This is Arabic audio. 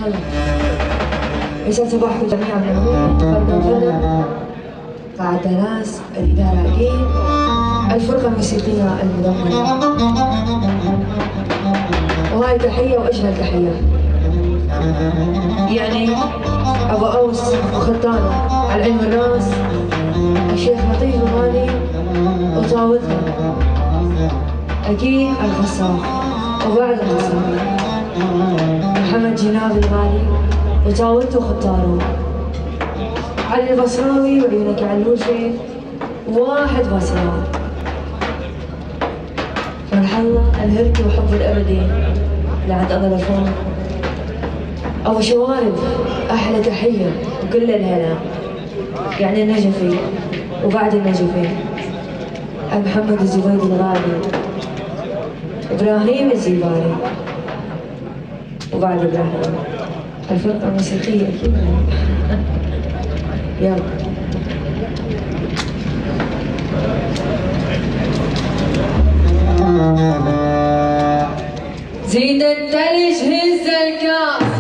هلا يسعد صباحكم جميعا بالعموم. فردا قاعدة ناس، الإدارة أكيد، الفرقة الموسيقية المدمرة، وهاي تحية وأجمل تحية. يعني أبو أوس وخطانة على العلم والراس، الشيخ لطيف الغالي وطاوتنا أكيد الغصاب، وبعد الغصاب محمد جناب الغالي وطاوته وخطاره، علي البصراوي وعيونك علوشة واحد بصراوي، فرح الله الهركي وحب الأبدي لعند الله الفضل. أبو شوارب أحلى تحية وكل الهلا، يعني النجفي وبعد النجفي محمد الزبيدي الغالي، إبراهيم الزيباري وبعد إبراهيم الفرقة الموسيقية أكيد. يلا زيد التلج هز الكاس.